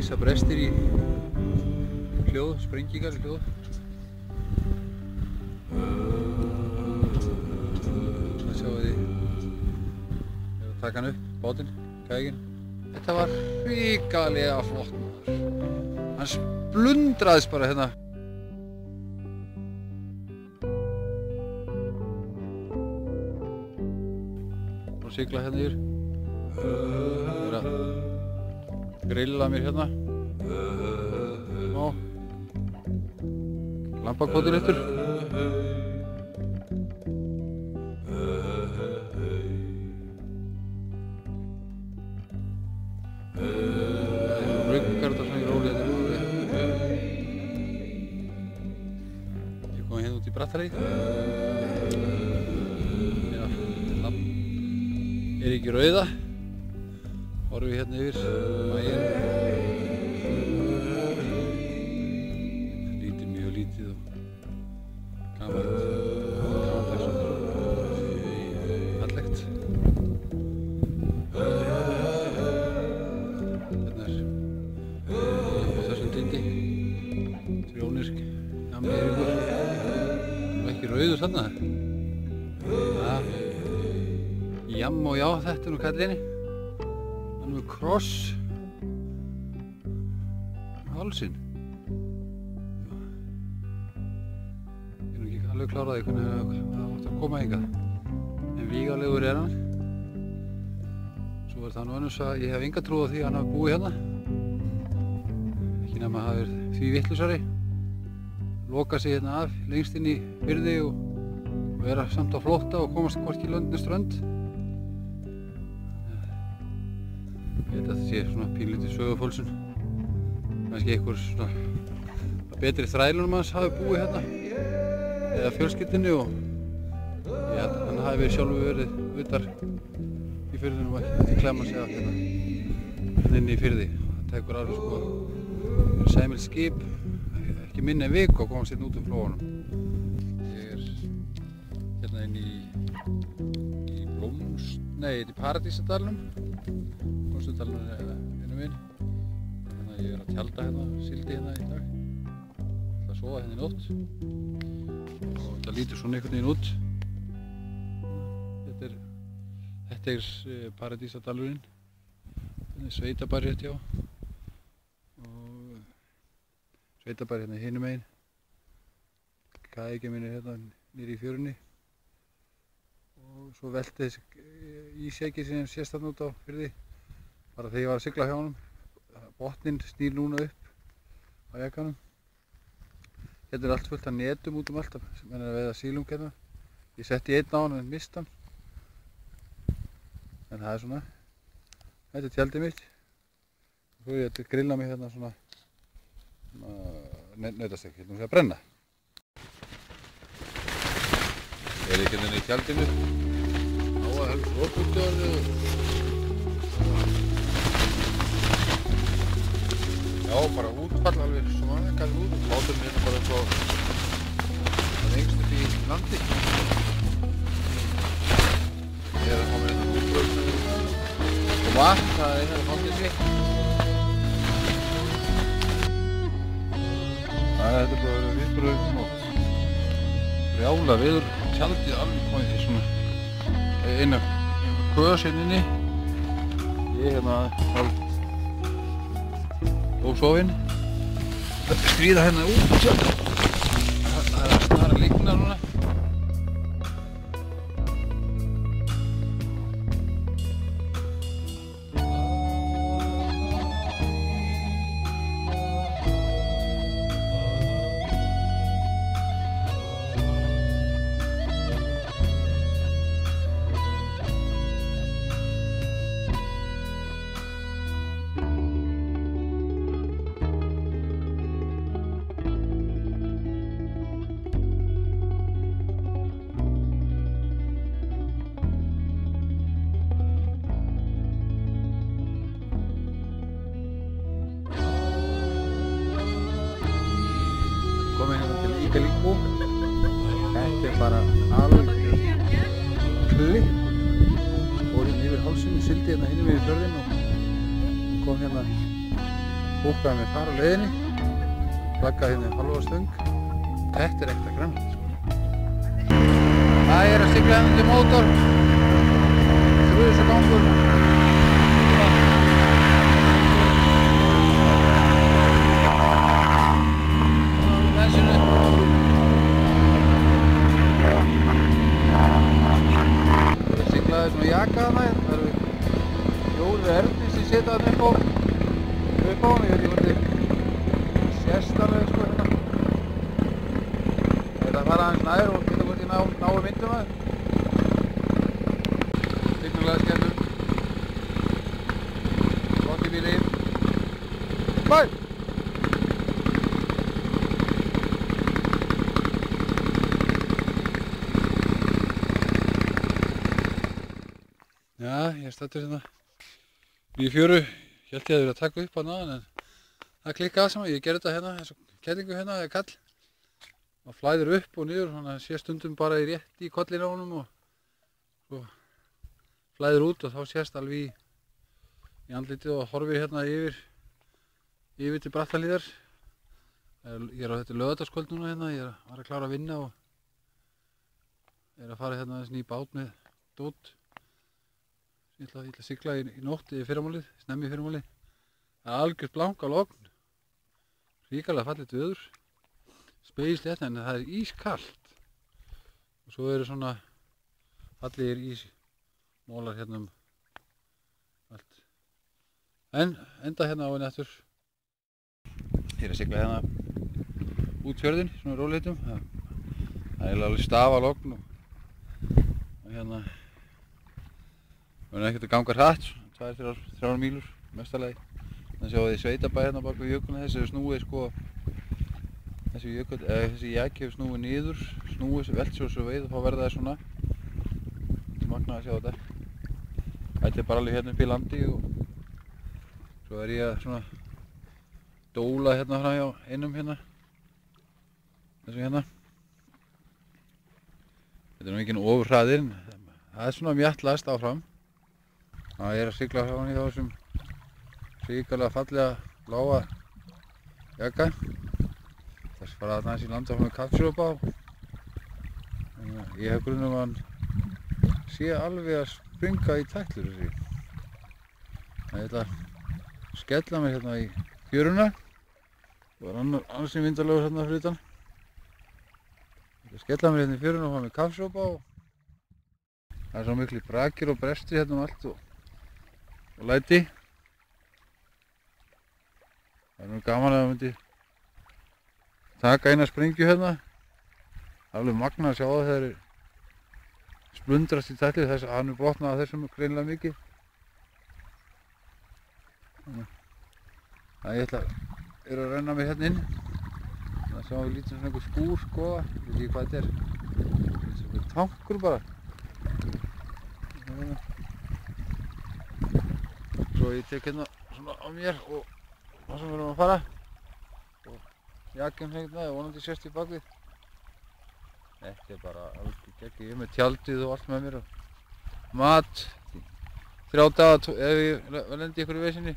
Risabrestir í hljóð, sprengingar í hljóð. Það sjáum við því. Ég var að taka hann upp, bátinn, kækin. Þetta var hrikalega flott maður. Hann splundraðist bara hérna. Og sigla hérna yfir. Ég er að grilla mér hérna. Lambakvotir eftir. Ruggar þetta svona í róli þetta. Ég kom hérna út í Brattahlíð. Er ekki rauða. Horfum við hérna yfir mæginn. Mjög lítið og gamanlegt fallegt. Hérna er þessum tindi trjónir gamli Eiríkur. Það var ekki rauður þarna. Jamm og já, þetta er nú kallinni. Hann er með kross hálsinn. Ég er nú ekki alveg klár á því hvernig það átti að koma hingað. En vígalegur er hann. Svo er það nú önnurs að ég hef enga trú á því að hann hafi búið hérna. Ekki nema að hafa verið því vittlausari. Loka sig hérna af lengst inn í firði og vera samt á flótta og komast hvorki lönd né strönd. Ég veit að þetta sé svona pínlítið sögufölsun. Kannski einhver svona betri þrælunum hans hafi búið hérna. Eða fjölskyldunni og ég held að hann hafi sjálfur verið utar í firðinum og ekki klemma sig af hérna inn í firði. Það tekur alveg sko sæmild skip, ekki minni en viku að komast hérna út flóanum. Ég er hérna inn í Paradísadalnum. Konstudalinn er hinum megin. Þannig að ég er að tjalda hérna, síldi hérna í dag. Ég ætla að sofa hérna í nótt. Og þetta lítur svona einhvern veginn út. Þetta er Paradísadalurinn. Þetta er sveitabær rétt hjá. Og sveitabær hérna hinum megin. Kækja mín er hérna niðri í fjörunni. Og svo velti þessi ísjaki sem sést þarna út á firði. Bara þegar ég var að sigla hjá honum. Botninn snýr núna upp á jakanum. Hérna er allt fullt af netum út allt sem er að veiða sílung hérna. Ég setti einn á hann en mist hann. En það er svona. Þetta er tjaldið mitt. Og svo er ég að grilla mig hérna svona nautastek, hérna fyrir að brenna. Ég er ekki hérna í tjaldinu. Á að helst rótútjónu. Já, bara útfall alveg svona, kallir út. Báturinn hérna bara eins og það lengst upp í landi. Ég er að koma hérna útbröðinu. Og vatn, það er hérna fangelsi. Þetta er bara viðbröðum til nótt. Brjála veður, tjaldið alveg komið í svona eina kös hérna inni. Ég er hérna hálf ósofinn. Skríða hérna út tjaldið. Það er að snara líkna núna. Komið hérna til Ígalíkó. Þetta er bara algjör klipp. Fór hérna yfir hálsinn, sildi hérna hinum yfir fjörðinn og kom hérna búkaði mér far á leiðinni, flaggaði hérna halva stöng. Þetta er ekta grænmeti sko. Það er að sigla hérna til mótor, þrjusgangur. Það er svona jaka þarna, það eru fjórir erfnir sem setja þarna upp á hann, ég veit ekki hvort þið sést alveg sko hérna. Ég ætla að fara aðeins nær og geta hvort ég nái myndum að þér. Signulega skemmtur. Gott í bíli. Bæ! Já, ég er stættur hérna í fjöru, hélt ég að það verið að taka upp hana en það klikkaði saman, ég gerði þetta hérna eins og kettlingu hérna, eða kall og flæðir upp og niður, þannig að sé stundum bara rétt í kollinu á honum og svo flæðir út og þá sést alveg í andlitið og horfir hérna yfir til Brattahlíðar. Ég er á þetta laugardagskvöld núna hérna, ég var að klára að vinna og er að fara hérna aðeins í bát með dót. Ég ætla að sigla í nótt í fyrramálið, snemmi í fyrramálið. Það er algjört blank á logn, ríkalega fallegt veður, spegilslétt en það er ískalt. Og svo eru svona fallegir ísmólar hérna allt. En enda hérna á henni aftur. Ég er að sigla hérna út fjörðinn, svona róleitum. Það er alveg stafa logn og hérna við erum ekkert að ganga hratt, 2-3 mílur mestalagi. Þannig sjáum við sveitabæ hérna bak við jökulna, þessi hefur snúið sko, þessi jaki hefur snúið niður, velt sér svo veið og þá verða það svona. Þetta er magnað að sjá þetta. Þetta er bara alveg hérna upp í landi og svo er ég að svona dóla hérna fram hjá einum hérna, þessum hérna. Þetta er nú ekki ofurhraðir en það er svona mjattlast áfram. Það er að sigla frá hann í þessum ríkalega fallega bláa jaka. Þess fara að aðeins í landa frá með kaffisiróp á. Ég hef grunn að hann sé alveg að springa í tætlur þessi. Ég ætla að skella mér hérna í fjöruna. Það var annars sem vindalegur hérna fyrir utan. Ég ætla að skella mér hérna í fjöruna og fá með kaffisiróp á. Það er svo miklu brakir og brestir hérna allt og læti. Það er nú gaman að það myndi taka eina sprengju hérna. Það er alveg magnað að sjá það þegar þeir splundrast í tætlið þess að hann er brotnað af þessum greinilega mikið. Það ég er að renna mig hérna inn. Það sjáum við lítið svona einhver skúr skoða. Ég veit ekki hvað þetta er. Þetta er svona tankur bara. Svo ég tek hérna svona á mér og það sem við erum að fara og jakinn hérna er vonandi sést í bakvið. Þetta er bara alveg geggjað. Ég er með tjaldið og allt með mér og mat 3 daga ef ég lendi í einhverju vesinni.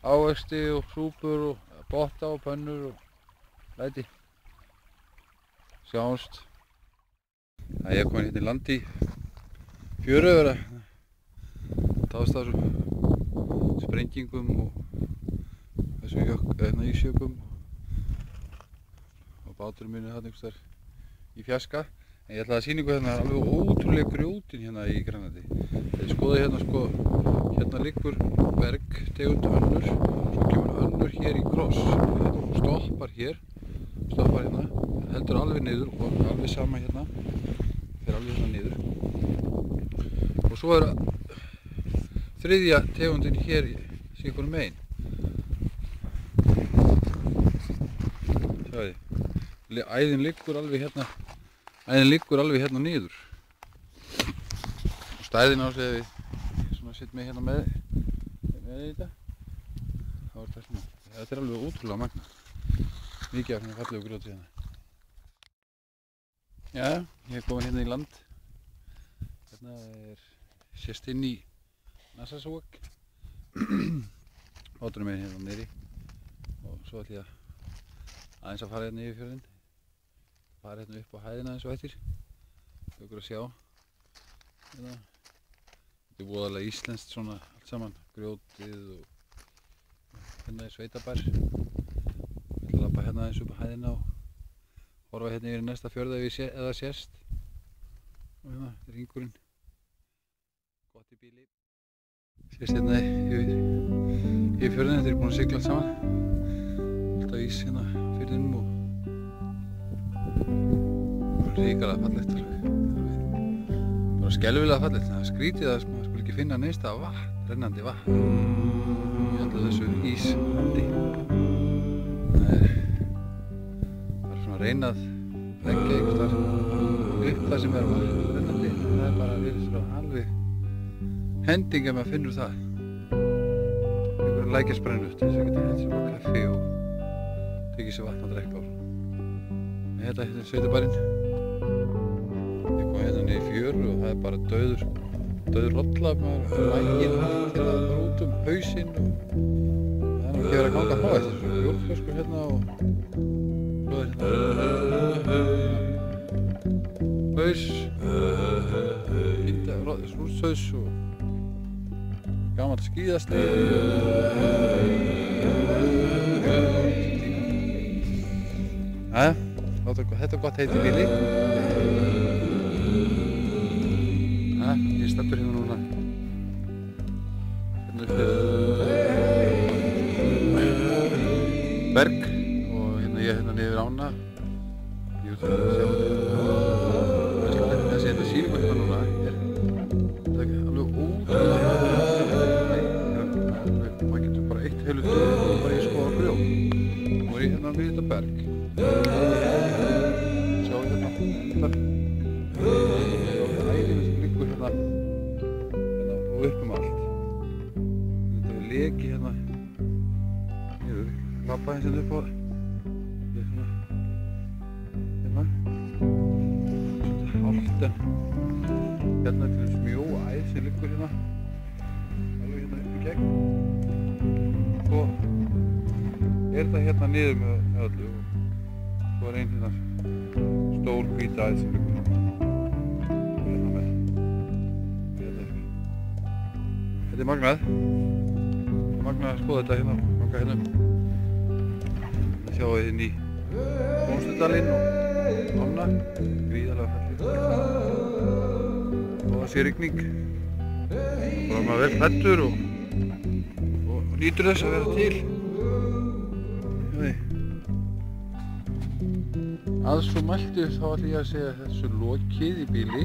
Ávexti og súpur og botta og pönnur og læti. Sjáumst. Ég er komin hérna í land í fjöru að vera táðst af þessum sprengingum og þessum ísjökum og báturinn minn er hérna einhvers þar í fjarska. En ég ætlaði að sýna ykkur hérna alveg ótrúlega grjótin hérna í Grænlandi. Þegar skoðið hérna sko, hérna liggur bergtegund önnur, svo kemur önnur hér í kross og stoppar hérna, heldur alveg niður og alveg sama hérna, fer alveg hérna niður. Og svo er þriðja tegundin hér sé ykkur megin. Sjáðu, æðin liggur alveg hérna niður. Og stæðin á sig ef ég svona sitt mig hérna með þetta. Þá er þetta er alveg ótrúlega magnað. Mikið af hérna fallegu grjóti hérna. Já, ég er komin hérna í land. Hérna sést inn í Narsarsuaq. Báturinn minn hérna niðri. svo ætlum ég aðeins að fara hérna yfir fjörðinn. Fara hérna upp á hæðina eins og eftir. Ykkur að sjá. Hérna. Þetta er voðalega íslenskt svona allt saman. Grjótið og hérna er sveitabær. Ég ætla að labba hérna aðeins upp á hæðina og horfa hérna yfir í næsta fjörð ef það sést. Og hérna, þetta er hringurinn. Gott í bíli. Sést hérna yfir fjörðinn, þetta er búin að sigla allt saman. Alltaf ís hérna firðinum og ríkalega fallegt alveg. Bara skelfilega fallegt, það er skrítið að maður skuli ekki finna neins staðar vatn, rennandi vatn. Í öllu þessu íslandi. Það er svona að reyna að leggja einhvers staðar upp það sem er vatn rennandi. Það er bara að vera svona alveg hending ef maður finnur það. Einhverju lækjarsprennu til þess að geta hent sér á kaffi og tekið sér vatn að drekka og svona. Hérna er sveitabærinn. Ég kom hérna niður í fjöru og það er bara dauður rolla, maður lægir allt hérna bara út hausinn og það er nú ekki verið að ganga frá eftir þessu bjórflöskur hérna og svo er hérna haus, rústhaus og gamalt skíðasteig. Þetta er gott heit í bíli. Ég er staddur hérna núna. Hérna upp við berg og hérna ég er hérna niður ána. Ég út að sjá þetta sýningu hérna núna er alveg ótrúlega. Maður getur bara eitt heilu dögum og bara í skoða grjó. Nú er ég hérna við þetta berg. Sjá hérna þar. Æðinu sem liggur hérna og upp allt. Þetta er leki hérna niður. Labba eins og upp á það. Þetta er svona hérna. Svolítið hált en hérna er til mjó æð sem liggur hérna. Alveg hérna upp í gegn. Svo er þetta hérna niður með öllu. Svo er einn hérna stór hvít æð sem liggur hérna með. Þetta er magnað. Það er magnað að skoða þetta hérna, ganga hérna. Það sjáum við inn í Hljómsveitardalinn og ána, gríðarlega fallegt. Og það sé rigning. Bara maður vel klæddur og nýtur þess að vera til. Að svo mæltu þá ætla ég að segja þessu lokið í bíli.